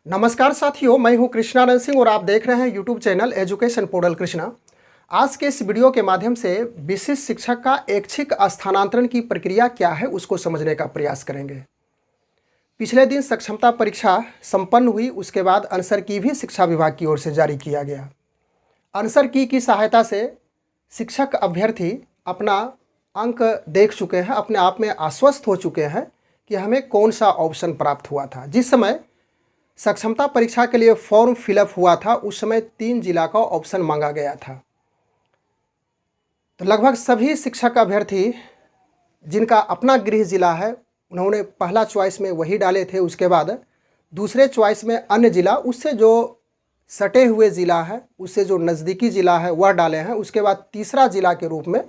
नमस्कार साथियों, मैं हूं कृष्णानंद सिंह और आप देख रहे हैं YouTube channel education portal Krishna. आज के इस वीडियो के माध्यम से विशिष्ट शिक्षक का ऐच्छिक स्थानांतरण की प्रक्रिया क्या है उसको समझने का प्रयास करेंगे। पिछले दिन सक्षमता परीक्षा संपन्न हुई, उसके बाद आंसर की भी शिक्षा विभाग की ओर से जारी किया गया। आंसर की सहायता से शिक्षक अभ्यर्थी अपना अंक देख चुके हैं, अपने आप में आश्वस्त हो चुके हैं कि हमें कौन सा ऑप्शन प्राप्त हुआ था। जिस समय सक्षमता परीक्षा के लिए फॉर्म फिलअप हुआ था उस समय 3 जिला का ऑप्शन मांगा गया था। तो लगभग सभी शिक्षक अभ्यर्थी जिनका अपना गृह जिला है उन्होंने पहला चॉइस में वही डाले थे। उसके बाद दूसरे चॉइस में अन्य जिला, उससे जो सटे हुए ज़िला है, उससे जो नज़दीकी ज़िला है वह डाले हैं। उसके बाद तीसरा ज़िला के रूप में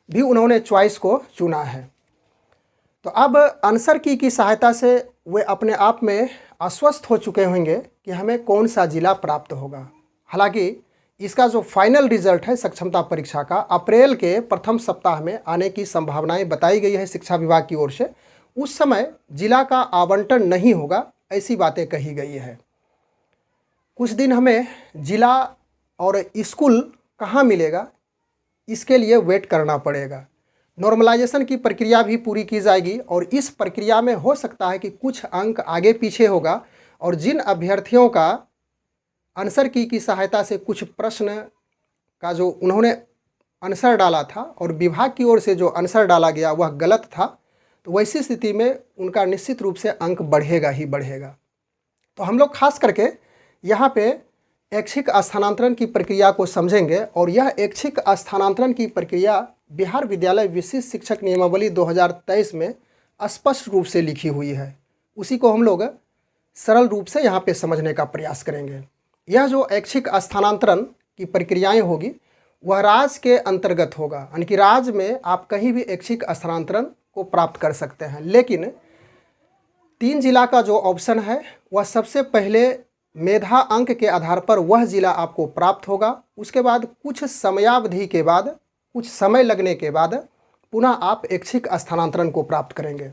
भी उन्होंने चॉइस को चुना है। तो अब आंसर की सहायता से वे अपने आप में आश्वस्त हो चुके होंगे कि हमें कौन सा ज़िला प्राप्त होगा। हालांकि इसका जो फाइनल रिजल्ट है सक्षमता परीक्षा का अप्रैल के प्रथम सप्ताह में आने की संभावनाएं बताई गई है शिक्षा विभाग की ओर से। उस समय जिला का आवंटन नहीं होगा, ऐसी बातें कही गई है। कुछ दिन हमें जिला और स्कूल कहाँ मिलेगा इसके लिए वेट करना पड़ेगा। नॉर्मलाइजेशन की प्रक्रिया भी पूरी की जाएगी और इस प्रक्रिया में हो सकता है कि कुछ अंक आगे पीछे होगा और जिन अभ्यर्थियों का आंसर की सहायता से कुछ प्रश्न का जो उन्होंने आंसर डाला था और विभाग की ओर से जो आंसर डाला गया वह गलत था, तो वैसी स्थिति में उनका निश्चित रूप से अंक बढ़ेगा ही बढ़ेगा। तो हम लोग खास करके यहाँ पे ऐच्छिक स्थानांतरण की प्रक्रिया को समझेंगे और यह ऐच्छिक स्थानांतरण की प्रक्रिया बिहार विद्यालय विशिष्ट शिक्षक नियमावली 2023 में स्पष्ट रूप से लिखी हुई है। उसी को हम लोग सरल रूप से यहाँ पे समझने का प्रयास करेंगे। यह जो ऐच्छिक स्थानांतरण की प्रक्रियाएं होगी वह राज्य के अंतर्गत होगा, यानी कि राज्य में आप कहीं भी ऐच्छिक स्थानांतरण को प्राप्त कर सकते हैं। लेकिन 3 जिला का जो ऑप्शन है वह सबसे पहले मेधा अंक के आधार पर वह जिला आपको प्राप्त होगा। उसके बाद कुछ समयावधि के बाद, कुछ समय लगने के बाद पुनः आप ऐच्छिक स्थानांतरण को प्राप्त करेंगे।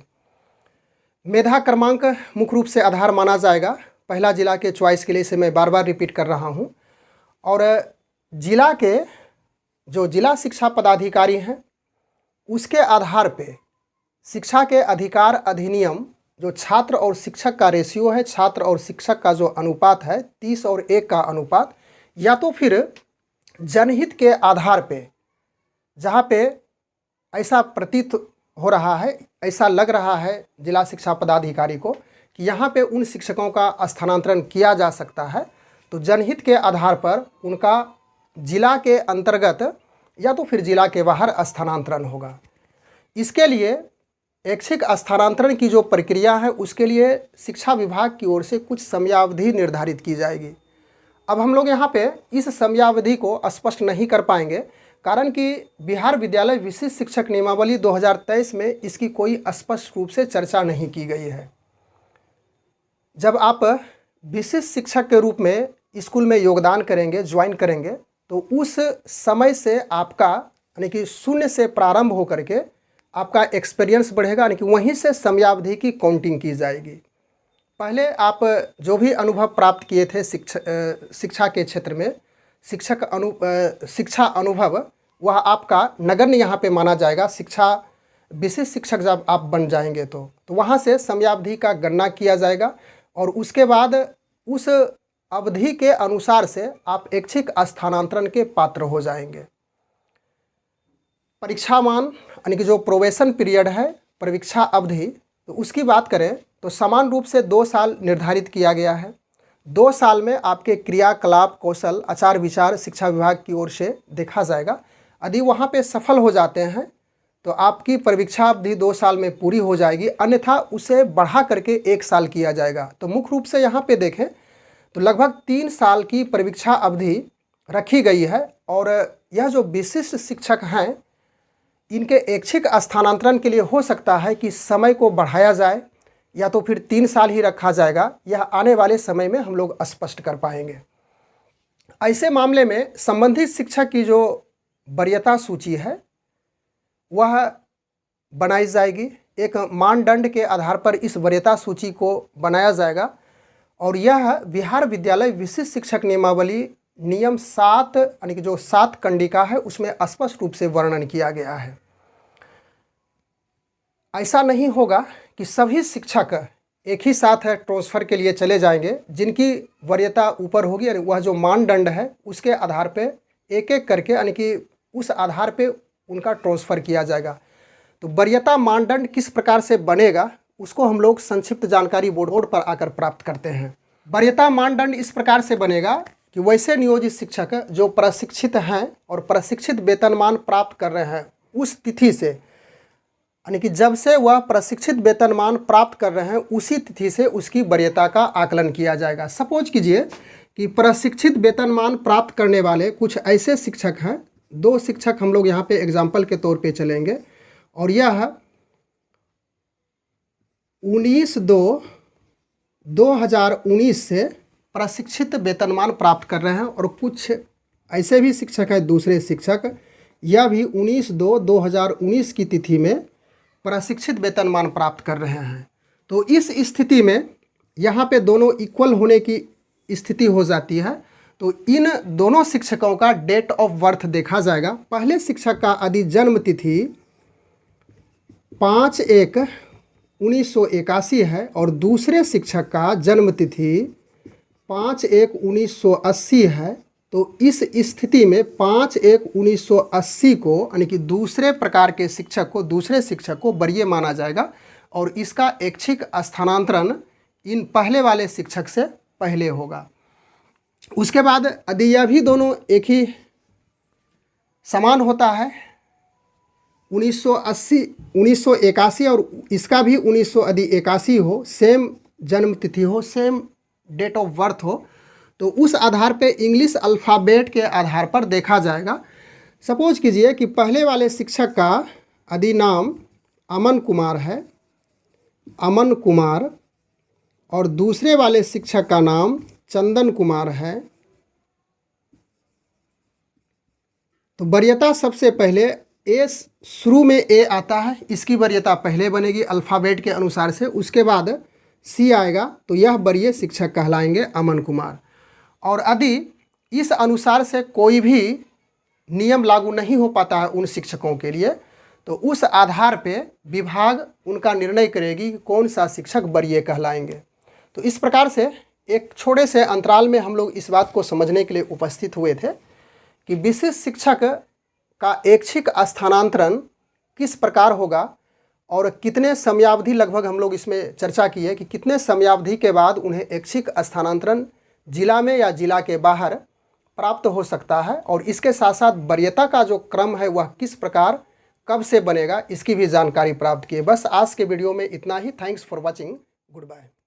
मेधा क्रमांक मुख्य रूप से आधार माना जाएगा पहला जिला के चॉइस के लिए, इसे मैं बार बार रिपीट कर रहा हूं। और जिला के जो जिला शिक्षा पदाधिकारी हैं उसके आधार पे शिक्षा के अधिकार अधिनियम जो छात्र और शिक्षक का रेशियो है, छात्र और शिक्षक का जो अनुपात है 30 और 1 का अनुपात, या तो फिर जनहित के आधार पे जहाँ पे ऐसा प्रतीत हो रहा है, ऐसा लग रहा है जिला शिक्षा पदाधिकारी को कि यहाँ पे उन शिक्षकों का स्थानांतरण किया जा सकता है, तो जनहित के आधार पर उनका जिला के अंतर्गत या तो फिर जिला के बाहर स्थानांतरण होगा। इसके लिए ऐच्छिक स्थानांतरण की जो प्रक्रिया है उसके लिए शिक्षा विभाग की ओर से कुछ समयावधि निर्धारित की जाएगी। अब हम लोग यहाँ पे इस समयावधि को स्पष्ट नहीं कर पाएंगे, कारण कि बिहार विद्यालय विशिष्ट शिक्षक नियमावली 2023 में इसकी कोई स्पष्ट रूप से चर्चा नहीं की गई है। जब आप विशिष्ट शिक्षक के रूप में स्कूल में योगदान करेंगे, ज्वाइन करेंगे, तो उस समय से आपका यानी कि 0 से प्रारंभ होकर के आपका एक्सपीरियंस बढ़ेगा, यानी कि वहीं से समयावधि की काउंटिंग की जाएगी। पहले आप जो भी अनुभव प्राप्त किए थे शिक्षा के क्षेत्र में, शिक्षा अनुभव, वह आपका नगण्य यहाँ पे माना जाएगा। शिक्षा विशिष्ट शिक्षक जब आप बन जाएंगे तो वहाँ से समयावधि का गणना किया जाएगा और उसके बाद उस अवधि के अनुसार से आप ऐच्छिक स्थानांतरण के पात्र हो जाएंगे। परीक्षामान यानी कि जो प्रोबेशन पीरियड है, परीक्षा अवधि, तो उसकी बात करें तो समान रूप से 2 साल निर्धारित किया गया है। 2 साल में आपके क्रियाकलाप, कौशल, आचार विचार शिक्षा विभाग की ओर से देखा जाएगा। यदि वहाँ पे सफल हो जाते हैं तो आपकी परीक्षा अवधि 2 साल में पूरी हो जाएगी, अन्यथा उसे बढ़ा करके 1 साल किया जाएगा। तो मुख्य रूप से यहाँ पे देखें तो लगभग 3 साल की परीक्षा अवधि रखी गई है। और यह जो विशिष्ट शिक्षक हैं इनके ऐच्छिक स्थानांतरण के लिए हो सकता है कि समय को बढ़ाया जाए या तो फिर 3 साल ही रखा जाएगा। यह आने वाले समय में हम लोग स्पष्ट कर पाएंगे। ऐसे मामले में संबंधित शिक्षक की जो वरीयता सूची है वह बनाई जाएगी। एक मानदंड के आधार पर इस वरीयता सूची को बनाया जाएगा और यह बिहार विद्यालय विशिष्ट शिक्षक नियमावली नियम 7 यानी कि जो 7 कंडिका है उसमें स्पष्ट रूप से वर्णन किया गया है। ऐसा नहीं होगा कि सभी शिक्षक एक ही साथ ट्रांसफ़र के लिए चले जाएंगे। जिनकी वरीयता ऊपर होगी यानी वह जो मानदंड है उसके आधार पे एक एक करके यानी कि उस आधार पे उनका ट्रांसफ़र किया जाएगा। तो वरीयता मानदंड किस प्रकार से बनेगा उसको हम लोग संक्षिप्त जानकारी बोर्ड पर आकर प्राप्त करते हैं। वरीयता मानदंड इस प्रकार से बनेगा कि वैसे नियोजित शिक्षक जो प्रशिक्षित हैं और प्रशिक्षित वेतनमान प्राप्त कर रहे हैं उस तिथि से, यानी कि जब से वह प्रशिक्षित वेतनमान प्राप्त कर रहे हैं उसी तिथि से उसकी वरीयता का आकलन किया जाएगा। सपोज कीजिए कि प्रशिक्षित वेतनमान प्राप्त करने वाले कुछ ऐसे शिक्षक हैं, 2 शिक्षक हम लोग यहाँ पे एग्जाम्पल के तौर पे चलेंगे, और यह 19/2/2019 से प्रशिक्षित वेतनमान प्राप्त कर रहे हैं। और कुछ ऐसे भी शिक्षक हैं, दूसरे शिक्षक, यह भी 19/2/2019 की तिथि में प्रशिक्षित वेतनमान प्राप्त कर रहे हैं। तो इस स्थिति में यहाँ पे दोनों इक्वल होने की स्थिति हो जाती है। तो इन दोनों शिक्षकों का डेट ऑफ बर्थ देखा जाएगा। पहले शिक्षक का यदि जन्म तिथि 5/1/1981 है और दूसरे शिक्षक का जन्म तिथि 5/1/1980 है, तो इस स्थिति में 5/1/1980 को यानी कि दूसरे प्रकार के शिक्षक को, दूसरे शिक्षक को वरीय माना जाएगा और इसका ऐच्छिक स्थानांतरण इन पहले वाले शिक्षक से पहले होगा। उसके बाद यदि यह भी दोनों एक ही समान होता है, 1981 और इसका भी 1981 हो, सेम जन्म तिथि हो, सेम डेट ऑफ बर्थ हो, तो उस आधार पे इंग्लिश अल्फ़ाबेट के आधार पर देखा जाएगा। सपोज कीजिए कि पहले वाले शिक्षक का यदि नाम अमन कुमार है, अमन कुमार, और दूसरे वाले शिक्षक का नाम चंदन कुमार है, तो वरीयता सबसे पहले ए, शुरू में ए आता है, इसकी वरीयता पहले बनेगी अल्फ़ाबेट के अनुसार से। उसके बाद सी आएगा, तो यह वरीय शिक्षक कहलाएंगे अमन कुमार। और यदि इस अनुसार से कोई भी नियम लागू नहीं हो पाता है उन शिक्षकों के लिए, तो उस आधार पे विभाग उनका निर्णय करेगी कि कौन सा शिक्षक वरीय कहलाएंगे। तो इस प्रकार से एक छोटे से अंतराल में हम लोग इस बात को समझने के लिए उपस्थित हुए थे कि विशिष्ट शिक्षक का ऐच्छिक स्थानांतरण किस प्रकार होगा और कितने समयावधि, लगभग हम लोग इसमें चर्चा की है कि कितने समयावधि के बाद उन्हें ऐच्छिक स्थानांतरण जिला में या जिला के बाहर प्राप्त हो सकता है, और इसके साथ साथ वरीयता का जो क्रम है वह किस प्रकार कब से बनेगा इसकी भी जानकारी प्राप्त की है। बस आज के वीडियो में इतना ही। Thanks for watching. Good bye.